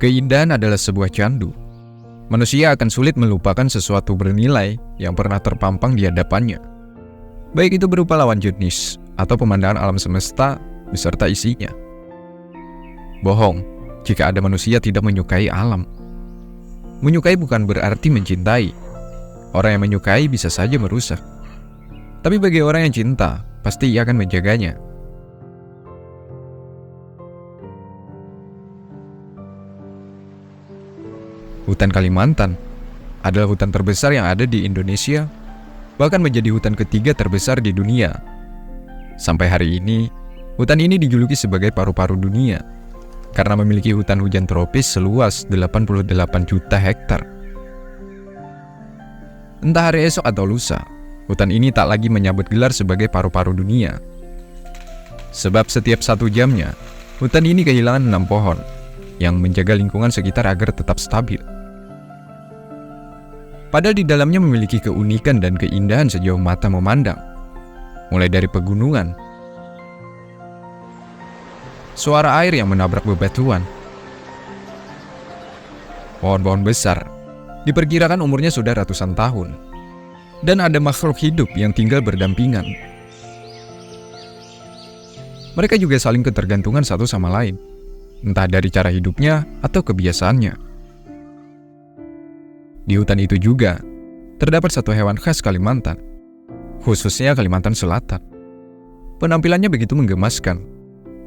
Keindahan adalah sebuah candu. Manusia akan sulit melupakan sesuatu bernilai yang pernah terpampang di hadapannya. Baik itu berupa lawan jenis atau pemandangan alam semesta beserta isinya. Bohong jika ada manusia tidak menyukai alam. Menyukai bukan berarti mencintai. Orang yang menyukai bisa saja merusak. Tapi bagi orang yang cinta, pasti ia akan menjaganya. Hutan Kalimantan adalah hutan terbesar yang ada di Indonesia, bahkan menjadi hutan ketiga terbesar di dunia. Sampai hari ini, hutan ini dijuluki sebagai paru-paru dunia karena memiliki hutan hujan tropis seluas 88 juta hektar. Entah hari esok atau lusa, hutan ini tak lagi menyabet gelar sebagai paru-paru dunia. Sebab setiap 1 jamnya, hutan ini kehilangan 6 pohon yang menjaga lingkungan sekitar agar tetap stabil. Padahal di dalamnya memiliki keunikan dan keindahan sejauh mata memandang. Mulai dari pegunungan, suara air yang menabrak bebatuan, pohon-pohon besar, diperkirakan umurnya sudah ratusan tahun, dan ada makhluk hidup yang tinggal berdampingan. Mereka juga saling ketergantungan satu sama lain, entah dari cara hidupnya atau kebiasaannya. Di hutan itu juga terdapat satu hewan khas Kalimantan, khususnya Kalimantan Selatan. Penampilannya begitu menggemaskan,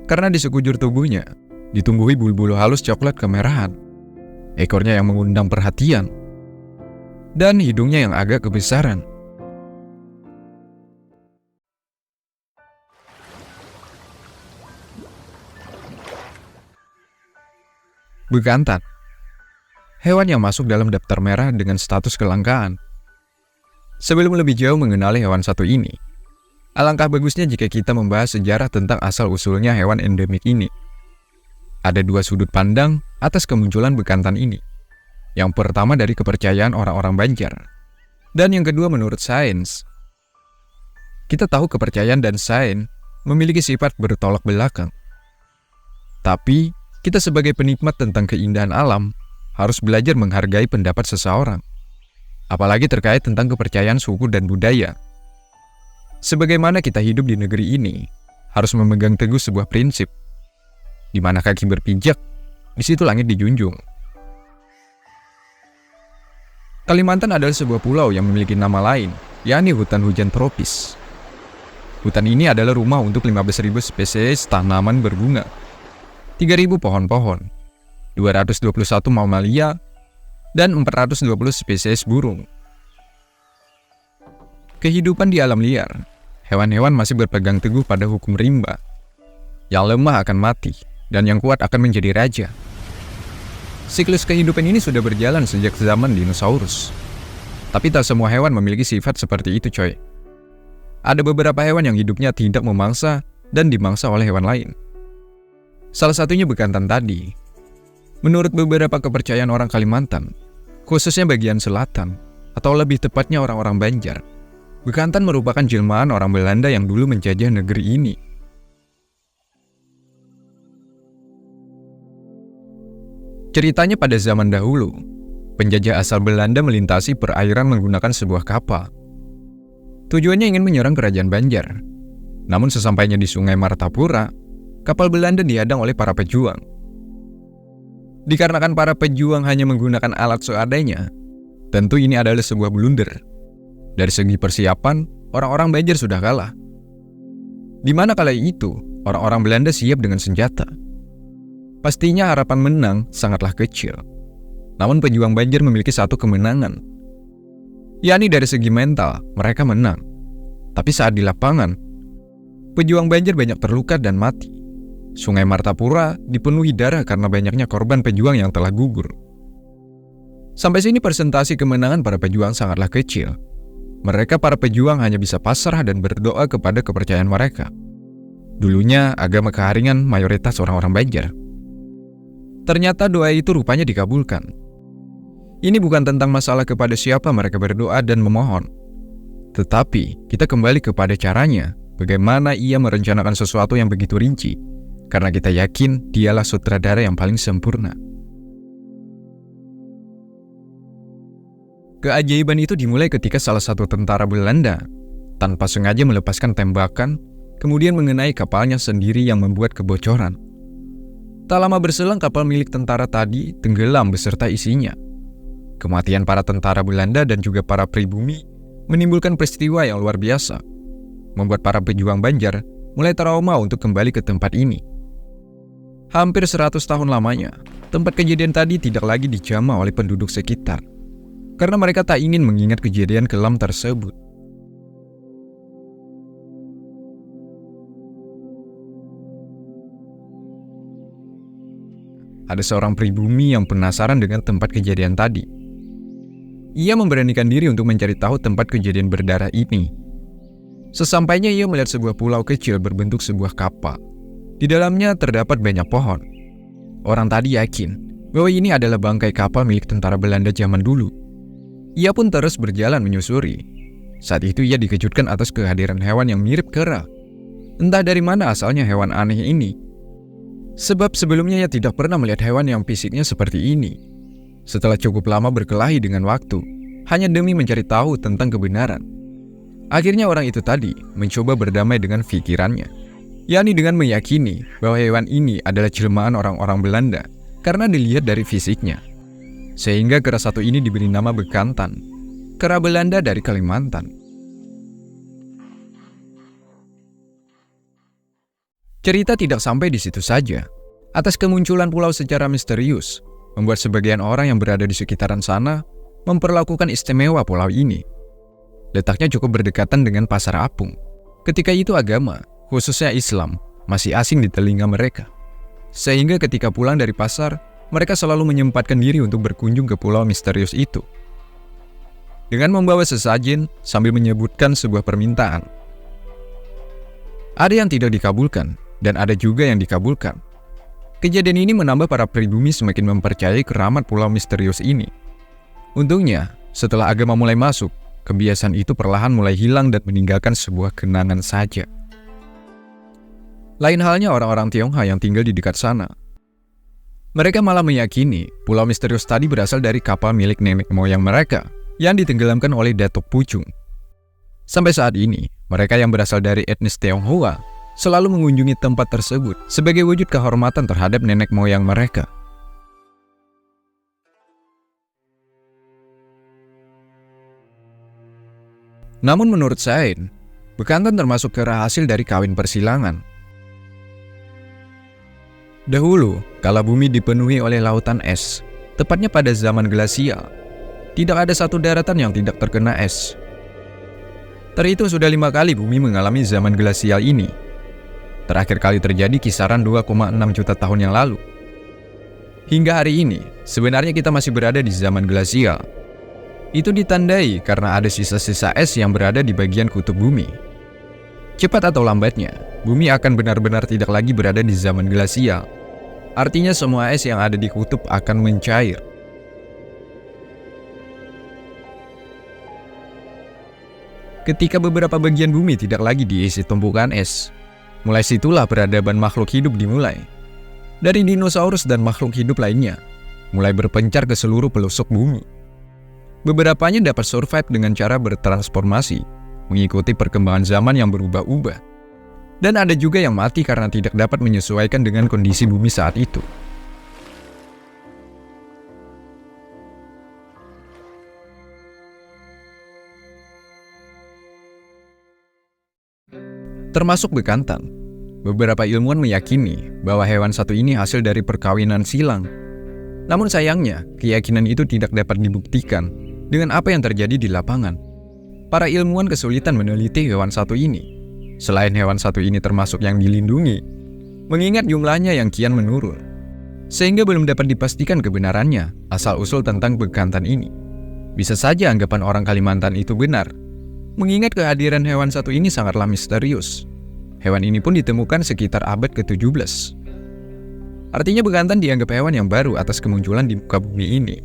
karena di sekujur tubuhnya ditumbuhi bulu-bulu halus coklat kemerahan, ekornya yang mengundang perhatian, dan hidungnya yang agak kebesaran. Bekantan, hewan yang masuk dalam daftar merah dengan status kelangkaan. Sebelum lebih jauh mengenali hewan satu ini, alangkah bagusnya jika kita membahas sejarah tentang asal-usulnya hewan endemik ini. Ada 2 sudut pandang atas kemunculan bekantan ini. Yang pertama dari kepercayaan orang-orang Banjar, dan yang kedua menurut sains. Kita tahu kepercayaan dan sains memiliki sifat bertolak belakang. Tapi, kita sebagai penikmat tentang keindahan alam harus belajar menghargai pendapat seseorang, apalagi terkait tentang kepercayaan suku dan budaya. Sebagaimana kita hidup di negeri ini, harus memegang teguh sebuah prinsip. Di mana kaki berpijak, di situ langit dijunjung. Kalimantan adalah sebuah pulau yang memiliki nama lain, yakni hutan hujan tropis. Hutan ini adalah rumah untuk 15.000 spesies tanaman berbunga, 3.000 pohon-pohon, 221 mamalia, dan 420 spesies burung. Kehidupan di alam liar, hewan-hewan masih berpegang teguh pada hukum rimba. Yang lemah akan mati, dan yang kuat akan menjadi raja. Siklus kehidupan ini sudah berjalan sejak zaman dinosaurus. Tapi tak semua hewan memiliki sifat seperti itu, coy. Ada beberapa hewan yang hidupnya tidak memangsa dan dimangsa oleh hewan lain. Salah satunya bekantan tadi. Menurut beberapa kepercayaan orang Kalimantan, khususnya bagian selatan, atau lebih tepatnya orang-orang Banjar, bekantan merupakan jelmaan orang Belanda yang dulu menjajah negeri ini. Ceritanya pada zaman dahulu, penjajah asal Belanda melintasi perairan menggunakan sebuah kapal. Tujuannya ingin menyerang kerajaan Banjar. Namun sesampainya di Sungai Martapura, kapal Belanda dihadang oleh para pejuang. Dikarenakan para pejuang hanya menggunakan alat seadanya, tentu ini adalah sebuah blunder. Dari segi persiapan, orang-orang Banjar sudah kalah. Di mana kala itu, orang-orang Belanda siap dengan senjata. Pastinya harapan menang sangatlah kecil. Namun pejuang Banjar memiliki satu kemenangan, yakni dari segi mental, mereka menang. Tapi saat di lapangan, pejuang Banjar banyak terluka dan mati. Sungai Martapura dipenuhi darah karena banyaknya korban pejuang yang telah gugur. Sampai sini presentasi kemenangan para pejuang sangatlah kecil. Mereka para pejuang hanya bisa pasrah dan berdoa kepada kepercayaan mereka. Dulunya agama keharingan mayoritas orang-orang Banjar. Ternyata doa itu rupanya dikabulkan. Ini bukan tentang masalah kepada siapa mereka berdoa dan memohon. Tetapi kita kembali kepada caranya, bagaimana ia merencanakan sesuatu yang begitu rinci. Karena kita yakin dialah sutradara yang paling sempurna. Keajaiban itu dimulai ketika salah satu tentara Belanda tanpa sengaja melepaskan tembakan, kemudian mengenai kapalnya sendiri yang membuat kebocoran. Tak lama berselang kapal milik tentara tadi tenggelam beserta isinya. Kematian para tentara Belanda dan juga para pribumi menimbulkan peristiwa yang luar biasa, membuat para pejuang Banjar mulai trauma untuk kembali ke tempat ini. Hampir 100 tahun lamanya, tempat kejadian tadi tidak lagi dijamah oleh penduduk sekitar, karena mereka tak ingin mengingat kejadian kelam tersebut. Ada seorang pribumi yang penasaran dengan tempat kejadian tadi. Ia memberanikan diri untuk mencari tahu tempat kejadian berdarah ini. Sesampainya ia melihat sebuah pulau kecil berbentuk sebuah kapal. Di dalamnya terdapat banyak pohon. Orang tadi yakin bahwa ini adalah bangkai kapal milik tentara Belanda zaman dulu. Ia pun terus berjalan menyusuri. Saat itu ia dikejutkan atas kehadiran hewan yang mirip kera. Entah dari mana asalnya hewan aneh ini. Sebab sebelumnya ia tidak pernah melihat hewan yang fisiknya seperti ini. Setelah cukup lama berkelahi dengan waktu, hanya demi mencari tahu tentang kebenaran. Akhirnya orang itu tadi mencoba berdamai dengan pikirannya, yakni dengan meyakini bahwa hewan ini adalah jelmaan orang-orang Belanda karena dilihat dari fisiknya. Sehingga kera satu ini diberi nama bekantan, kera Belanda dari Kalimantan. Cerita tidak sampai di situ saja. Atas kemunculan pulau secara misterius, membuat sebagian orang yang berada di sekitaran sana memperlakukan istimewa pulau ini. Letaknya cukup berdekatan dengan Pasar Apung. Ketika itu agama, khususnya Islam, masih asing di telinga mereka. Sehingga ketika pulang dari pasar, mereka selalu menyempatkan diri untuk berkunjung ke pulau misterius itu. Dengan membawa sesajen sambil menyebutkan sebuah permintaan. Ada yang tidak dikabulkan, dan ada juga yang dikabulkan. Kejadian ini menambah para pribumi semakin mempercayai keramat pulau misterius ini. Untungnya, setelah agama mulai masuk, kebiasaan itu perlahan mulai hilang dan meninggalkan sebuah kenangan saja. Lain halnya orang-orang Tionghoa yang tinggal di dekat sana. Mereka malah meyakini pulau misterius tadi berasal dari kapal milik nenek moyang mereka yang ditenggelamkan oleh Datuk Pucung. Sampai saat ini, mereka yang berasal dari etnis Tionghoa selalu mengunjungi tempat tersebut sebagai wujud kehormatan terhadap nenek moyang mereka. Namun menurut Sain, bekantan termasuk kera hasil dari kawin persilangan. Dahulu, kala bumi dipenuhi oleh lautan es, tepatnya pada zaman glasial, tidak ada satu daratan yang tidak terkena es. Terhitung sudah 5 kali bumi mengalami zaman glasial ini. Terakhir kali terjadi kisaran 2,6 juta tahun yang lalu. Hingga hari ini, sebenarnya kita masih berada di zaman glasial. Itu ditandai karena ada sisa-sisa es yang berada di bagian kutub bumi. Cepat atau lambatnya, bumi akan benar-benar tidak lagi berada di zaman glasial. Artinya semua es yang ada di kutub akan mencair. Ketika beberapa bagian bumi tidak lagi diisi tumpukan es, mulai situlah peradaban makhluk hidup dimulai. Dari dinosaurus dan makhluk hidup lainnya, mulai berpencar ke seluruh pelosok bumi. Beberapanya dapat survive dengan cara bertransformasi, mengikuti perkembangan zaman yang berubah-ubah. Dan ada juga yang mati karena tidak dapat menyesuaikan dengan kondisi bumi saat itu. Termasuk bekantan. Beberapa ilmuwan meyakini bahwa hewan satu ini hasil dari perkawinan silang. Namun sayangnya, keyakinan itu tidak dapat dibuktikan dengan apa yang terjadi di lapangan. Para ilmuwan kesulitan meneliti hewan satu ini. Selain hewan satu ini termasuk yang dilindungi, mengingat jumlahnya yang kian menurun. Sehingga belum dapat dipastikan kebenarannya asal-usul tentang bekantan ini. Bisa saja anggapan orang Kalimantan itu benar, mengingat kehadiran hewan satu ini sangatlah misterius. Hewan ini pun ditemukan sekitar abad ke-17. Artinya bekantan dianggap hewan yang baru atas kemunculan di muka bumi ini.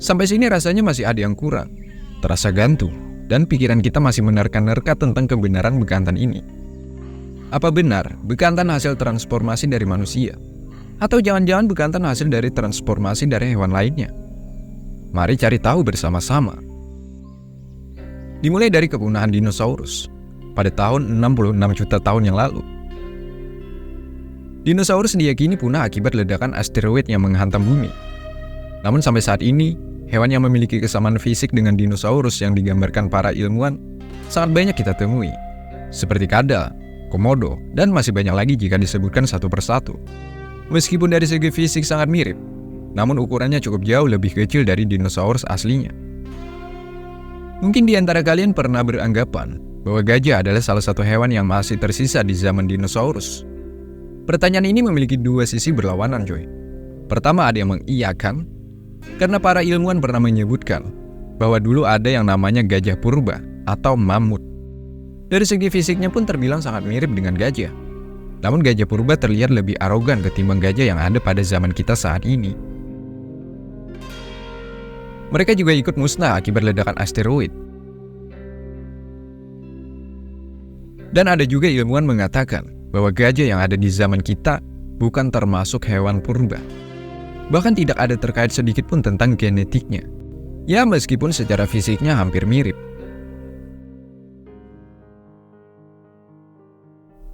Sampai sini rasanya masih ada yang kurang, terasa gantung, dan pikiran kita masih menerka-nerka tentang kebenaran bekantan ini. Apa benar bekantan hasil transformasi dari manusia? Atau jangan-jangan bekantan hasil dari transformasi dari hewan lainnya? Mari cari tahu bersama-sama. Dimulai dari kepunahan dinosaurus pada tahun 66 juta tahun yang lalu. Dinosaurus diyakini punah akibat ledakan asteroid yang menghantam bumi. Namun sampai saat ini, hewan yang memiliki kesamaan fisik dengan dinosaurus yang digambarkan para ilmuwan sangat banyak kita temui, seperti kadal, komodo, dan masih banyak lagi jika disebutkan satu persatu. Meskipun dari segi fisik sangat mirip, namun ukurannya cukup jauh lebih kecil dari dinosaurus aslinya. Mungkin di antara kalian pernah beranggapan bahwa gajah adalah salah satu hewan yang masih tersisa di zaman dinosaurus. Pertanyaan ini memiliki dua sisi berlawanan, coy. Pertama, ada yang mengiyakan, karena para ilmuwan pernah menyebutkan bahwa dulu ada yang namanya gajah purba atau mamut. Dari segi fisiknya pun terbilang sangat mirip dengan gajah. Namun gajah purba terlihat lebih arogan ketimbang gajah yang ada pada zaman kita saat ini. Mereka juga ikut musnah akibat ledakan asteroid. Dan ada juga ilmuwan mengatakan bahwa gajah yang ada di zaman kita bukan termasuk hewan purba. Bahkan tidak ada terkait sedikit pun tentang genetiknya. Ya, meskipun secara fisiknya hampir mirip.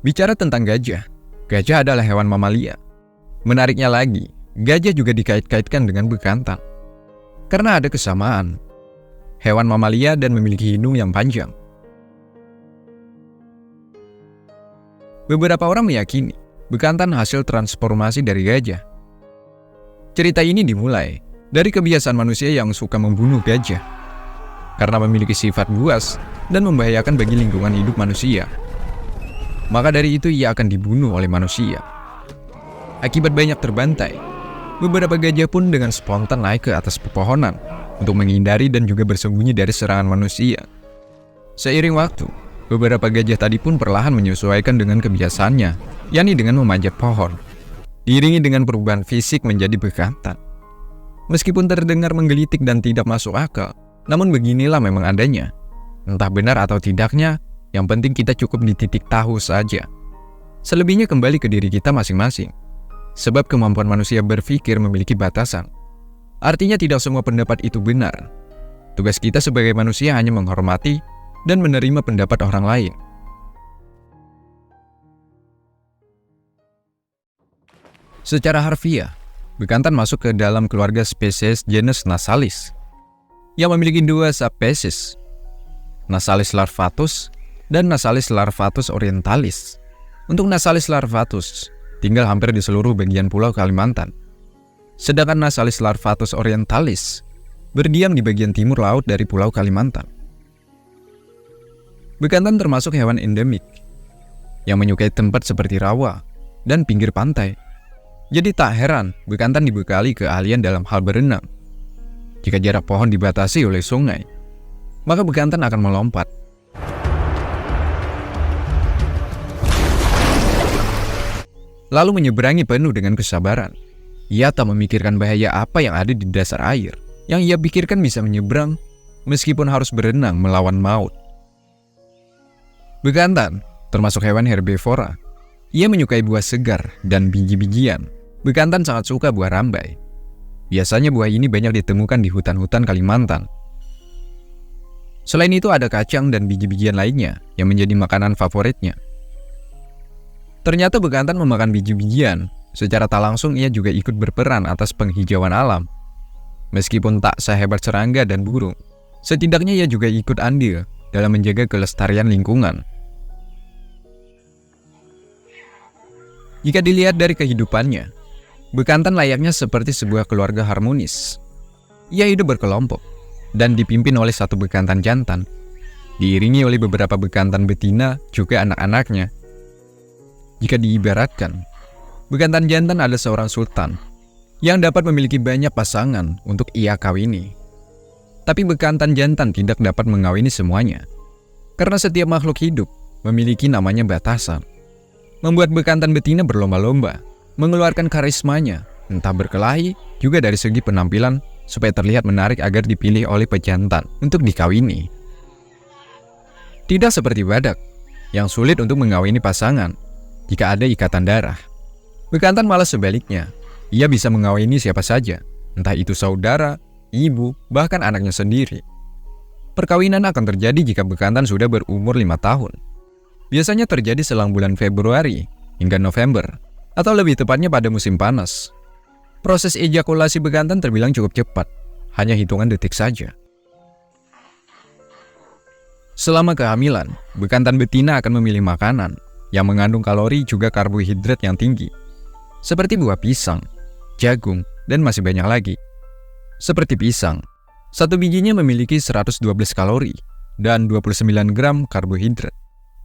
Bicara tentang gajah, gajah adalah hewan mamalia. Menariknya lagi, gajah juga dikait-kaitkan dengan bekantan. Karena ada kesamaan, hewan mamalia dan memiliki hidung yang panjang. Beberapa orang meyakini bekantan hasil transformasi dari gajah. Cerita ini dimulai dari kebiasaan manusia yang suka membunuh gajah karena memiliki sifat buas dan membahayakan bagi lingkungan hidup manusia. Maka dari itu ia akan dibunuh oleh manusia. Akibat banyak terbantai, beberapa gajah pun dengan spontan naik ke atas pepohonan untuk menghindari dan juga bersembunyi dari serangan manusia. Seiring waktu, beberapa gajah tadi pun perlahan menyesuaikan dengan kebiasaannya, yakni dengan memanjat pohon, diiringi dengan perubahan fisik menjadi bekantan. Meskipun terdengar menggelitik dan tidak masuk akal, namun beginilah memang adanya. Entah benar atau tidaknya, yang penting kita cukup di titik tahu saja. Selebihnya kembali ke diri kita masing-masing. Sebab kemampuan manusia berpikir memiliki batasan. Artinya tidak semua pendapat itu benar. Tugas kita sebagai manusia hanya menghormati dan menerima pendapat orang lain. Secara harfiah, bekantan masuk ke dalam keluarga spesies genus Nasalis yang memiliki dua subspesies, Nasalis larvatus dan Nasalis larvatus orientalis. Untuk Nasalis larvatus tinggal hampir di seluruh bagian pulau Kalimantan. Sedangkan Nasalis larvatus orientalis berdiam di bagian timur laut dari pulau Kalimantan. Bekantan termasuk hewan endemik yang menyukai tempat seperti rawa dan pinggir pantai. Jadi tak heran bekantan dibekali keahlian dalam hal berenang. Jika jarak pohon dibatasi oleh sungai, maka bekantan akan melompat. Lalu menyeberangi penuh dengan kesabaran. Ia tak memikirkan bahaya apa yang ada di dasar air. Yang ia pikirkan bisa menyeberang meskipun harus berenang melawan maut. Bekantan termasuk hewan herbivora. Ia menyukai buah segar dan biji-bijian. Bekantan sangat suka buah rambai. Biasanya buah ini banyak ditemukan di hutan-hutan Kalimantan. Selain itu ada kacang dan biji-bijian lainnya yang menjadi makanan favoritnya. Ternyata bekantan memakan biji-bijian. Secara tak langsung ia juga ikut berperan atas penghijauan alam. Meskipun tak sehebat serangga dan burung, setidaknya ia juga ikut andil dalam menjaga kelestarian lingkungan. Jika dilihat dari kehidupannya, bekantan layaknya seperti sebuah keluarga harmonis. Ia hidup berkelompok dan dipimpin oleh satu bekantan jantan, diiringi oleh beberapa bekantan betina juga anak-anaknya. Jika diibaratkan, bekantan jantan adalah seorang sultan yang dapat memiliki banyak pasangan untuk ia kawini. Tapi bekantan jantan tidak dapat mengawini semuanya, karena setiap makhluk hidup memiliki namanya batasan. Membuat bekantan betina berlomba-lomba, mengeluarkan karismanya, entah berkelahi juga dari segi penampilan supaya terlihat menarik agar dipilih oleh pejantan untuk dikawini. Tidak seperti badak, yang sulit untuk mengawini pasangan jika ada ikatan darah. Bekantan malah sebaliknya, ia bisa mengawini siapa saja, entah itu saudara, ibu, bahkan anaknya sendiri. Perkawinan akan terjadi jika bekantan sudah berumur 5 tahun. Biasanya terjadi selang bulan Februari hingga November, atau lebih tepatnya pada musim panas. Proses ejakulasi bekantan terbilang cukup cepat, hanya hitungan detik saja. Selama kehamilan, bekantan betina akan memilih makanan yang mengandung kalori juga karbohidrat yang tinggi, seperti buah pisang, jagung, dan masih banyak lagi. Seperti pisang, satu bijinya memiliki 112 kalori dan 29 gram karbohidrat.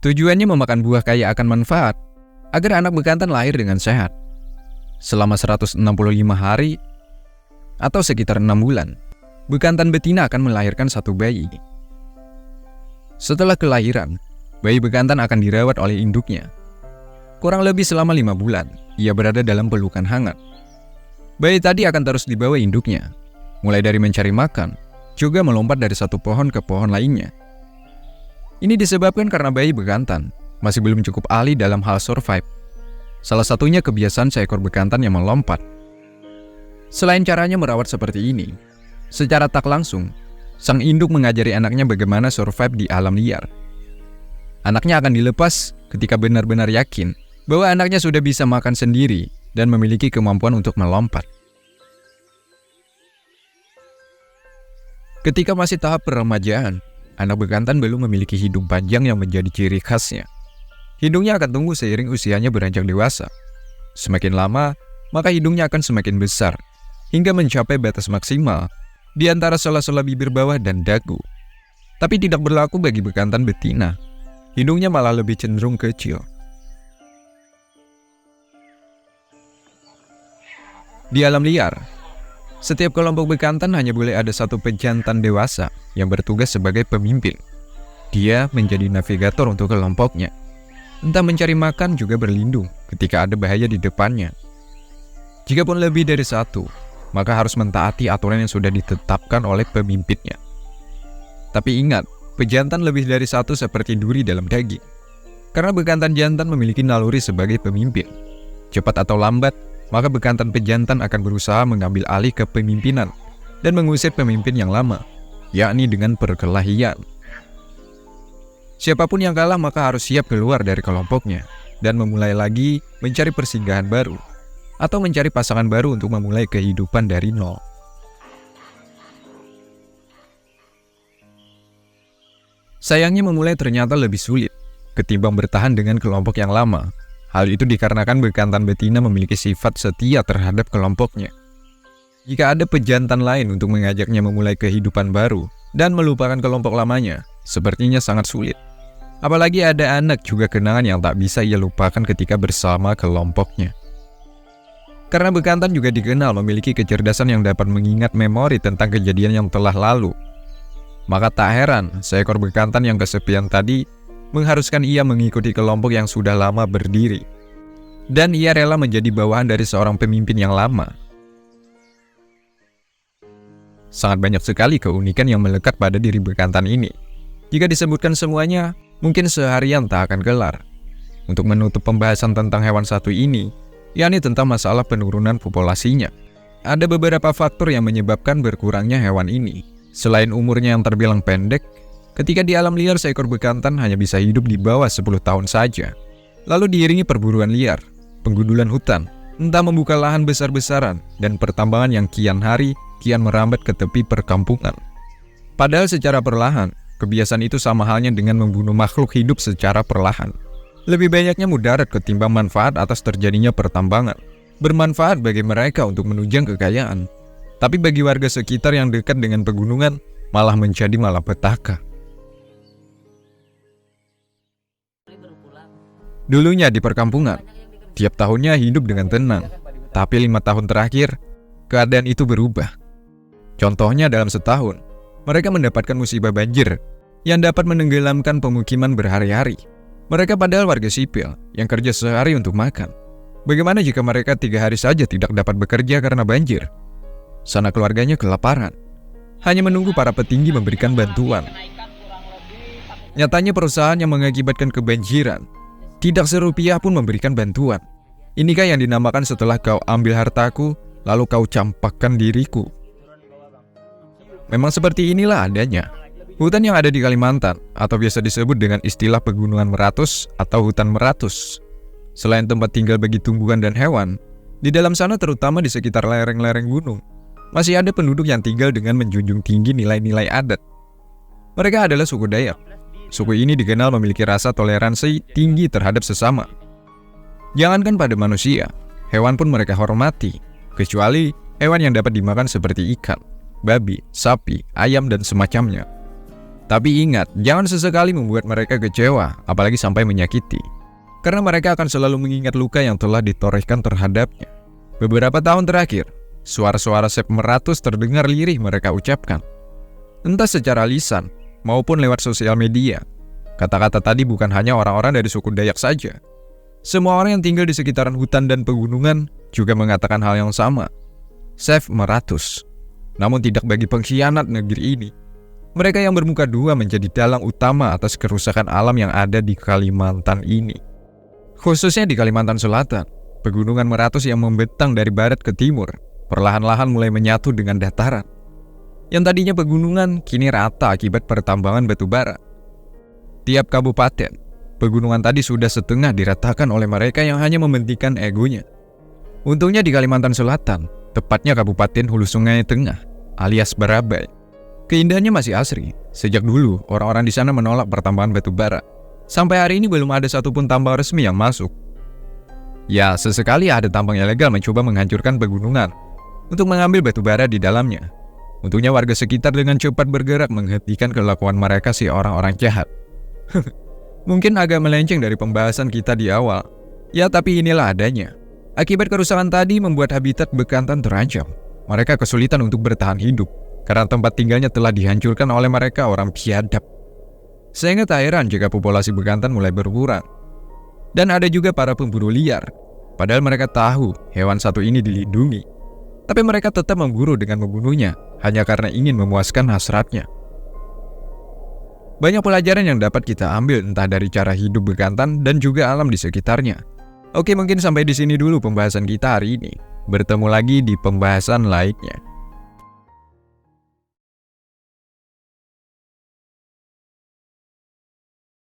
Tujuannya memakan buah kaya akan manfaat agar anak bekantan lahir dengan sehat. Selama 165 hari atau sekitar 6 bulan, bekantan betina akan melahirkan satu bayi. Setelah kelahiran, bayi bekantan akan dirawat oleh induknya. Kurang lebih selama 5 bulan, ia berada dalam pelukan hangat. Bayi tadi akan terus dibawa induknya, mulai dari mencari makan, juga melompat dari satu pohon ke pohon lainnya. Ini disebabkan karena bayi bekantan masih belum cukup ahli dalam hal survive. Salah satunya kebiasaan seekor bekantan yang melompat. Selain caranya merawat seperti ini, secara tak langsung, sang induk mengajari anaknya bagaimana survive di alam liar. Anaknya akan dilepas ketika benar-benar yakin bahwa anaknya sudah bisa makan sendiri dan memiliki kemampuan untuk melompat. Ketika masih tahap peremajaan, anak bekantan belum memiliki hidung panjang yang menjadi ciri khasnya. Hidungnya akan tumbuh seiring usianya beranjak dewasa. Semakin lama, maka hidungnya akan semakin besar, hingga mencapai batas maksimal di antara sela-sela bibir bawah dan dagu. Tapi tidak berlaku bagi bekantan betina. Hidungnya malah lebih cenderung kecil. Di alam liar, setiap kelompok bekantan hanya boleh ada satu pejantan dewasa yang bertugas sebagai pemimpin. Dia menjadi navigator untuk kelompoknya. Entah mencari makan juga berlindung ketika ada bahaya di depannya. Jikapun lebih dari satu, maka harus mentaati aturan yang sudah ditetapkan oleh pemimpinnya. Tapi ingat, pejantan lebih dari satu seperti duri dalam daging. Karena bekantan jantan memiliki naluri sebagai pemimpin. Cepat atau lambat, maka bekantan pejantan akan berusaha mengambil alih kepemimpinan dan mengusir pemimpin yang lama, yakni dengan perkelahian. Siapapun yang kalah maka harus siap keluar dari kelompoknya dan memulai lagi mencari persinggahan baru atau mencari pasangan baru untuk memulai kehidupan dari nol. Sayangnya memulai ternyata lebih sulit ketimbang bertahan dengan kelompok yang lama. Hal itu dikarenakan bekantan betina memiliki sifat setia terhadap kelompoknya. Jika ada pejantan lain untuk mengajaknya memulai kehidupan baru dan melupakan kelompok lamanya, sepertinya sangat sulit. Apalagi ada anak juga kenangan yang tak bisa ia lupakan ketika bersama kelompoknya. Karena bekantan juga dikenal memiliki kecerdasan yang dapat mengingat memori tentang kejadian yang telah lalu. Maka tak heran seekor bekantan yang kesepian tadi mengharuskan ia mengikuti kelompok yang sudah lama berdiri. Dan ia rela menjadi bawahan dari seorang pemimpin yang lama. Sangat banyak sekali keunikan yang melekat pada diri bekantan ini. Jika disebutkan semuanya, mungkin seharian tak akan kelar. Untuk menutup pembahasan tentang hewan satu ini, yakni tentang masalah penurunan populasinya. Ada beberapa faktor yang menyebabkan berkurangnya hewan ini. Selain umurnya yang terbilang pendek, ketika di alam liar seekor bekantan hanya bisa hidup di bawah 10 tahun saja. Lalu diiringi perburuan liar, penggundulan hutan, entah membuka lahan besar-besaran, dan pertambangan yang kian hari kian merambat ke tepi perkampungan. Padahal secara perlahan, kebiasaan itu sama halnya dengan membunuh makhluk hidup secara perlahan. Lebih banyaknya mudarat ketimbang manfaat atas terjadinya pertambangan. Bermanfaat bagi mereka untuk menunjang kekayaan. Tapi bagi warga sekitar yang dekat dengan pegunungan, malah menjadi malapetaka. Dulunya di perkampungan, tiap tahunnya hidup dengan tenang. Tapi 5 tahun terakhir, keadaan itu berubah. Contohnya dalam setahun, mereka mendapatkan musibah banjir yang dapat menenggelamkan pemukiman berhari-hari. Mereka padahal warga sipil yang kerja sehari untuk makan. Bagaimana jika mereka 3 hari saja tidak dapat bekerja karena banjir? Sanak keluarganya kelaparan, hanya menunggu para petinggi memberikan bantuan. Nyatanya perusahaan yang mengakibatkan kebanjiran tidak serupiah pun memberikan bantuan. Inikah yang dinamakan setelah kau ambil hartaku, lalu kau campakkan diriku? Memang seperti inilah adanya. Hutan yang ada di Kalimantan, atau biasa disebut dengan istilah pegunungan meratus atau hutan meratus. Selain tempat tinggal bagi tumbuhan dan hewan, di dalam sana terutama di sekitar lereng-lereng gunung, masih ada penduduk yang tinggal dengan menjunjung tinggi nilai-nilai adat. Mereka adalah suku Dayak. Suku ini dikenal memiliki rasa toleransi tinggi terhadap sesama. Jangankan pada manusia, hewan pun mereka hormati, kecuali hewan yang dapat dimakan seperti ikan, babi, sapi, ayam, dan semacamnya. Tapi ingat, jangan sesekali membuat mereka kecewa, apalagi sampai menyakiti. Karena mereka akan selalu mengingat luka yang telah ditorehkan terhadapnya. Beberapa tahun terakhir, suara-suara Sep Meratus terdengar lirih mereka ucapkan. Entah secara lisan, maupun lewat sosial media. Kata-kata tadi bukan hanya orang-orang dari suku Dayak saja. Semua orang yang tinggal di sekitaran hutan dan pegunungan juga mengatakan hal yang sama. Sep Meratus. Namun tidak bagi pengkhianat negeri ini. Mereka yang bermuka dua menjadi dalang utama atas kerusakan alam yang ada di Kalimantan ini. Khususnya di Kalimantan Selatan, pegunungan Meratus yang membentang dari barat ke timur, perlahan-lahan mulai menyatu dengan dataran. Yang tadinya pegunungan, kini rata akibat pertambangan batu bara. Tiap kabupaten, pegunungan tadi sudah setengah diratakan oleh mereka yang hanya mementingkan egonya. Untungnya di Kalimantan Selatan, tepatnya Kabupaten Hulu Sungai Tengah, alias Barabai, keindahannya masih asri. Sejak dulu, orang-orang di sana menolak pertambangan batu bara. Sampai hari ini belum ada satupun tambang resmi yang masuk. Ya, sesekali ada tambang ilegal mencoba menghancurkan pegunungan untuk mengambil batu bara di dalamnya. Untungnya warga sekitar dengan cepat bergerak menghentikan kelakuan mereka si orang-orang jahat. Mungkin agak melenceng dari pembahasan kita di awal. Ya, tapi inilah adanya. Akibat kerusakan tadi membuat habitat bekantan terancam. Mereka kesulitan untuk bertahan hidup karena tempat tinggalnya telah dihancurkan oleh mereka orang biadab. Sehingga tak heran jika populasi bekantan mulai berkurang. Dan ada juga para pemburu liar. Padahal mereka tahu hewan satu ini dilindungi. Tapi mereka tetap memburu dengan membunuhnya hanya karena ingin memuaskan hasratnya. Banyak pelajaran yang dapat kita ambil entah dari cara hidup bekantan dan juga alam di sekitarnya. Oke, mungkin sampai di sini dulu pembahasan kita hari ini. Bertemu lagi di pembahasan lainnya.